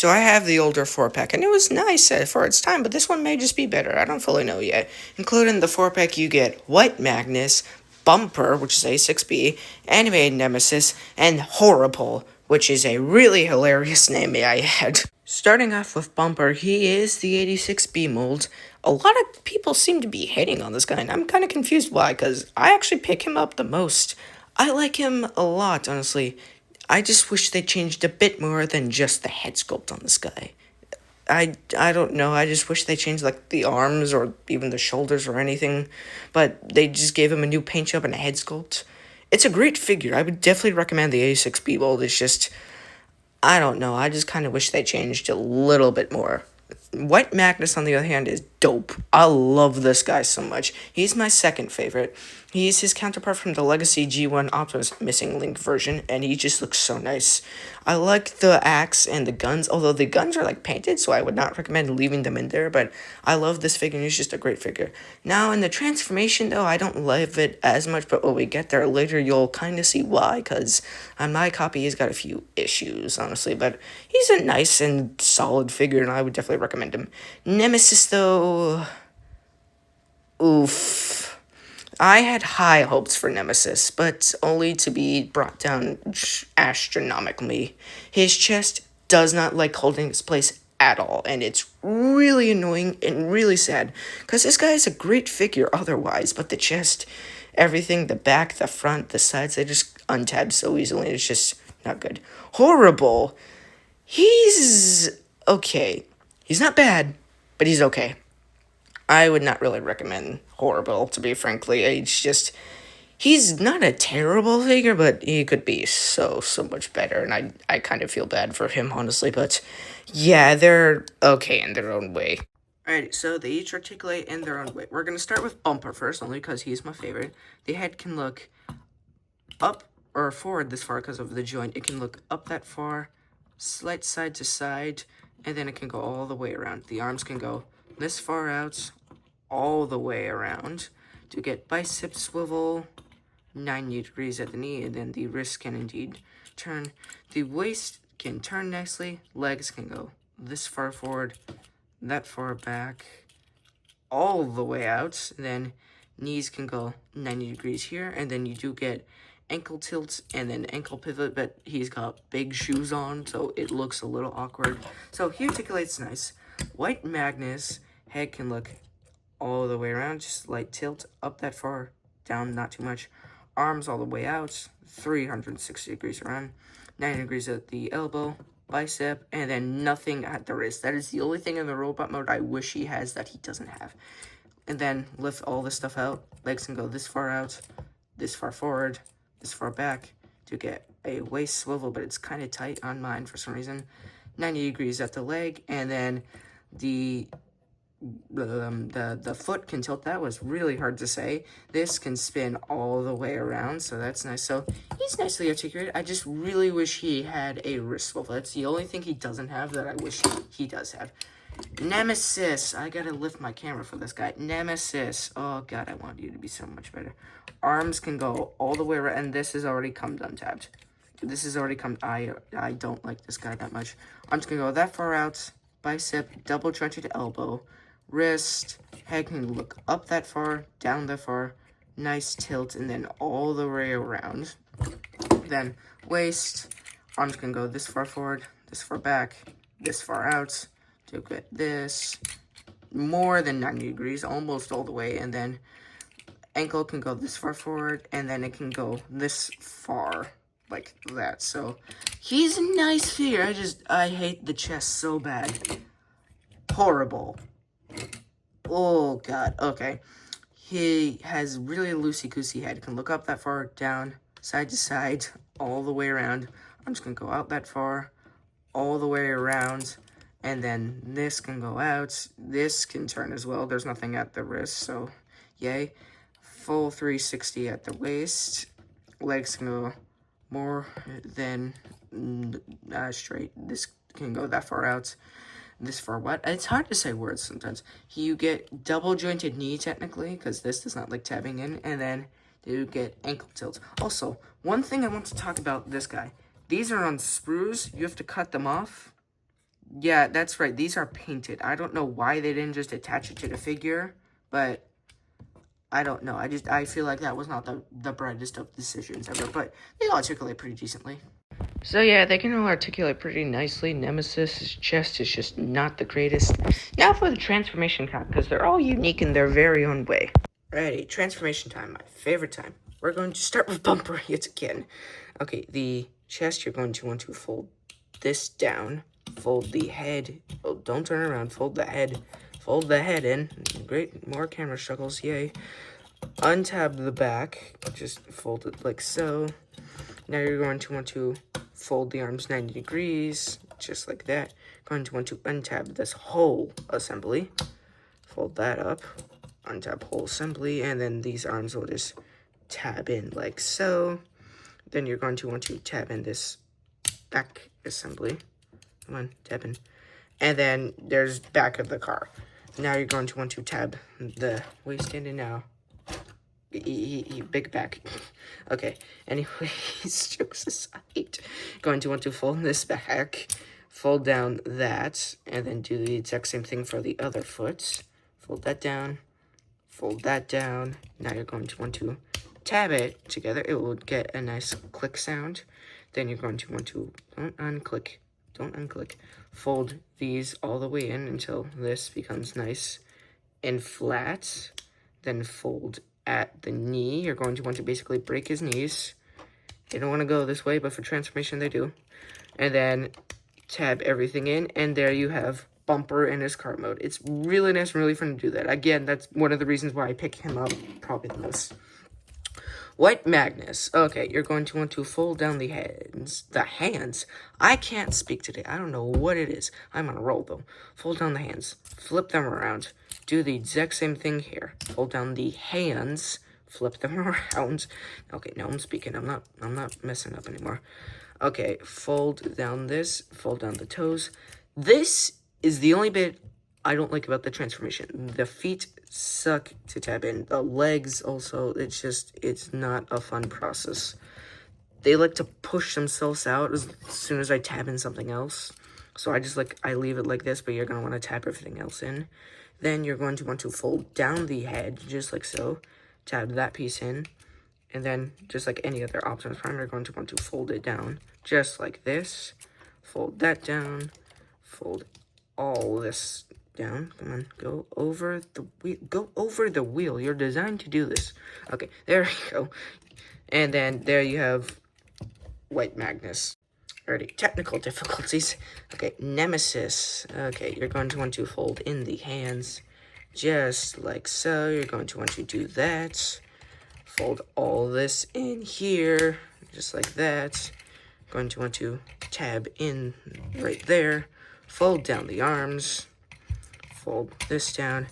So I have the older 4-pack, and it was nice for its time, but this one may just be better. I don't fully know yet. Including the 4-pack, you get White Magnus, Bumper, which is A6B, Animated Nemesis, and Horrible, which is a really hilarious name, may I add. Starting off with Bumper, he is the 86B mold. A lot of people seem to be hating on this guy, and I'm kind of confused why, because I actually pick him up the most. I like him a lot, honestly. I just wish they changed a bit more than just the head sculpt on this guy. I don't know. I just wish they changed like the arms or even the shoulders or anything, but they just gave him a new paint job and a head sculpt. It's a great figure. I would definitely recommend the A6B mold. It's just I don't know. I just kind of wish they changed a little bit more. White Magnus, on the other hand, is dope. I love this guy so much. He's my second favorite. He's his counterpart from the Legacy G1 Optimus Missing Link version, and he just looks so nice. I like the axe and the guns, although the guns are like painted, so I would not recommend leaving them in there, but I love this figure, and he's just a great figure. Now, in the transformation, though, I don't love it as much, but when we get there later, you'll kind of see why, because on my copy, he's got a few issues, honestly, but he's a nice and solid figure, and I would definitely recommend him. Nemesis, though, oof. I had high hopes for Nemesis, but only to be brought down astronomically. His chest does not like holding its place at all, and it's really annoying and really sad, because this guy is a great figure otherwise, but the chest, everything, the back, the front, the sides, they just untab so easily, it's just not good. Horrible. He's okay. He's not bad, but he's okay. I would not really recommend Horrible, to be frankly. It's just, he's not a terrible figure, but he could be so much better, and I kind of feel bad for him, honestly, but yeah, they're okay in their own way. Alright, so they each articulate in their own way. We're going to start with Bumper first, only because he's my favorite. The head can look up or forward this far because of the joint. It can look up that far, slight side to side, and then it can go all the way around. The arms can go this far out, all the way around to get bicep swivel 90 degrees at the knee, and then the wrist can indeed turn. The waist can turn nicely. Legs can go this far forward, that far back, all the way out. And then knees can go 90 degrees here, and then you do get ankle tilts and then ankle pivot, but he's got big shoes on, so it looks a little awkward. So he articulates nice. White Magnus head can look all the way around, just light tilt up that far, down not too much. Arms all the way out, 360 degrees around, 90 degrees at the elbow, bicep, and then nothing at the wrist. That is the only thing in the robot mode I wish he has that he doesn't have. And then lift all this stuff out. Legs can go this far out, this far forward, this far back to get a waist swivel, but it's kind of tight on mine for some reason. 90 degrees at the leg, and then the foot can tilt. That was really hard to say. This can spin all the way around, so that's nice. So he's nicely articulated. I just really wish he had a wrist swivel. That's the only thing he doesn't have that I wish he does have. Nemesis. I gotta lift my camera for this guy. Nemesis. Oh god, I want you to be so much better. Arms can go all the way around, and this has already come untabbed. This has already come. I don't like this guy that much. Arms can go that far out. Bicep, double jointed elbow, wrist, head can look up that far, down that far, nice tilt, and then all the way around. Then waist, arms can go this far forward, this far back, this far out, to get this, more than 90 degrees, almost all the way, and then ankle can go this far forward, and then it can go this far, like that. So he's a nice figure. I hate the chest so bad. Horrible. Oh god, okay. He has really loosey-goosey head. Can look up that far, down, side to side, all the way around. I'm just gonna go out that far, all the way around, and then this can go out. This can turn as well. There's nothing at the wrist, so yay. Full 360 at the waist. Legs can go more than straight. This can go that far out. This far what? It's hard to say words sometimes. You get double jointed knee technically, because this does not like tabbing in, and then you get ankle tilts. Also, one thing I want to talk about this guy. These are on sprues. You have to cut them off. Yeah, that's right. These are painted. I don't know why they didn't just attach it to the figure, but I don't know. I feel like that was not the brightest of decisions ever, but they all articulate pretty decently. So yeah, they can all articulate pretty nicely. Nemesis's chest is just not the greatest. Now for the transformation cap, because they're all unique in their very own way. Ready, transformation time, my favorite time. We're going to start with Bumper yet again. Okay, the chest, you're going to want to fold this down. Fold the head. Oh, don't turn around. Fold the head. Fold the head in. Great, more camera struggles, yay. Untab the back. Just fold it like so. Now you're going to want to fold the arms 90 degrees, just like that. Going to want to untab this whole assembly. Fold that up. Untap whole assembly, and then these arms will just tab in like so. Then you're going to want to tab in this back assembly. Come on, tab in. And then there's back of the car. Now you're going to want to tab the, where you standing now? Big back. Okay, anyways, jokes aside. Going to want to fold this back, fold down that, and then do the exact same thing for the other foot. Fold that down, fold that down. Now you're going to want to tab it together. It will get a nice click sound. Then you're going to want to, don't unclick, fold these all the way in until this becomes nice and flat. Then fold at the knee. You're going to want to basically break his knees. They don't want to go this way, but for transformation they do. And then tab everything in, and there you have Bumper in his cart mode. It's really nice and really fun to do that. Again, that's one of the reasons why I pick him up probably the most. White Magnus. Okay, you're going to want to fold down the hands. The hands? I can't speak today. I don't know what it is. I'm on a roll, though. Fold down the hands. Flip them around. Do the exact same thing here. Fold down the hands. Flip them around. Okay, now I'm speaking. I'm not messing up anymore. Okay, fold down this. Fold down the toes. This is the only bit I don't like about the transformation. The feet suck to tab in. The legs also, it's not a fun process. They like to push themselves out as soon as I tab in something else. So I leave it like this, but you're going to want to tab everything else in. Then you're going to want to fold down the head, just like so. Tab that piece in. And then, just like any other Optimus Prime, you're going to want to fold it down, just like this. Fold that down. Fold all this down. Come on, go over the wheel. Go over the wheel. You're designed to do this. Okay, there we go. And then there you have White Magnus. Already, technical difficulties. Okay, Nemesis. Okay, you're going to want to fold in the hands, just like so. You're going to want to do that. Fold all this in here, just like that. Going to want to tab in right there. Fold down the arms. Fold this down.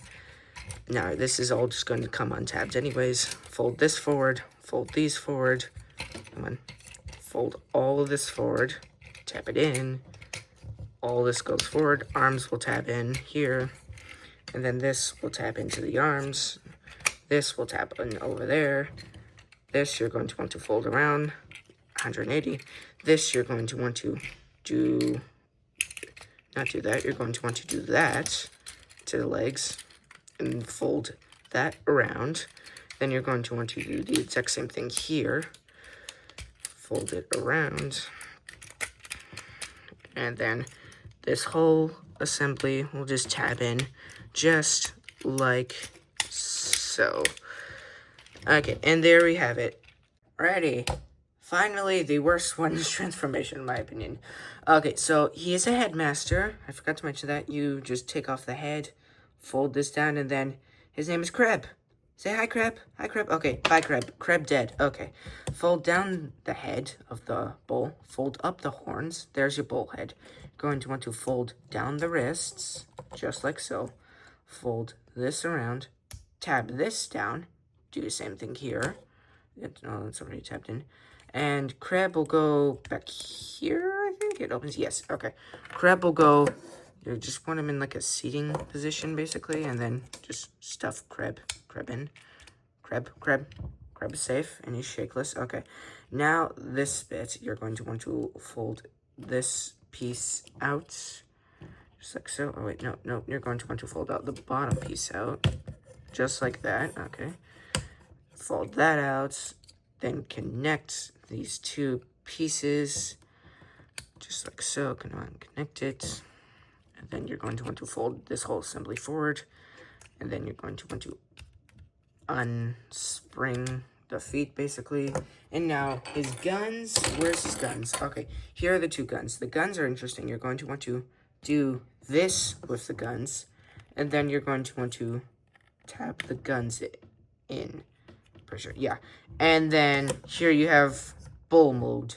Now, this is all just going to come untabbed anyways. Fold this forward. Fold these forward. Come on. Fold all of this forward. Tab it in. All this goes forward. Arms will tab in here. And then this will tab into the arms. This will tab in over there. This you're going to want to fold around 180. This you're going to want to not do that. You're going to want to do that to the legs and fold that around. Then you're going to want to do the exact same thing here. Fold it around. And then this whole assembly will just tab in just like so. Okay, and there we have it. Ready. Finally, the worst one's transformation, in my opinion. Okay, so he is a headmaster. I forgot to mention that. You just take off the head, fold this down, and then his name is Kreb. Say hi, Kreb. Hi, Kreb. Okay, bye, Kreb. Kreb dead. Okay. Fold down the head of the bull. Fold up the horns. There's your bull head. Going to want to fold down the wrists, just like so. Fold this around. Tab this down. Do the same thing here. Oh, it's already tabbed in. And Kreb will go back here, I think. It opens. Yes, okay. Kreb will go. You just want him in like a seating position, basically. And then just stuff Kreb in. Kreb is safe and he's shakeless. Okay. Now, this bit, you're going to want to fold this piece out. Just like so. Oh, wait, no. You're going to want to fold out the bottom piece out. Just like that. Okay. Fold that out. Then connect these two pieces. Just like so. Come on, connect it. And then you're going to want to fold this whole assembly forward. And then you're going to want to unspring the feet, basically. And now, his guns. Where's his guns? Okay, here are the two guns. The guns are interesting. You're going to want to do this with the guns. And then you're going to want to tap the guns in. Pretty sure, yeah. And then here you have bull mode.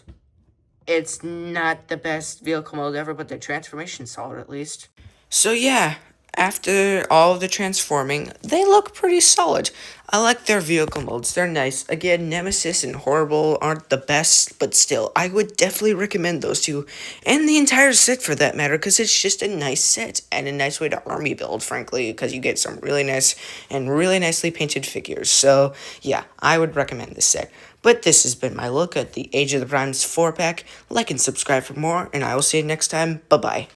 It's not the best vehicle mode ever, but the transformation's solid at least. So yeah, after all of the transforming, they look pretty solid. I like their vehicle modes, they're nice. Again, Nemesis and Horrible aren't the best, but still, I would definitely recommend those two, and the entire set for that matter, because it's just a nice set, and a nice way to army build, frankly, because you get some really nice and really nicely painted figures. So yeah, I would recommend this set. But this has been my look at the Age of the Primes 4-pack. Like and subscribe for more, and I will see you next time. Bye-bye.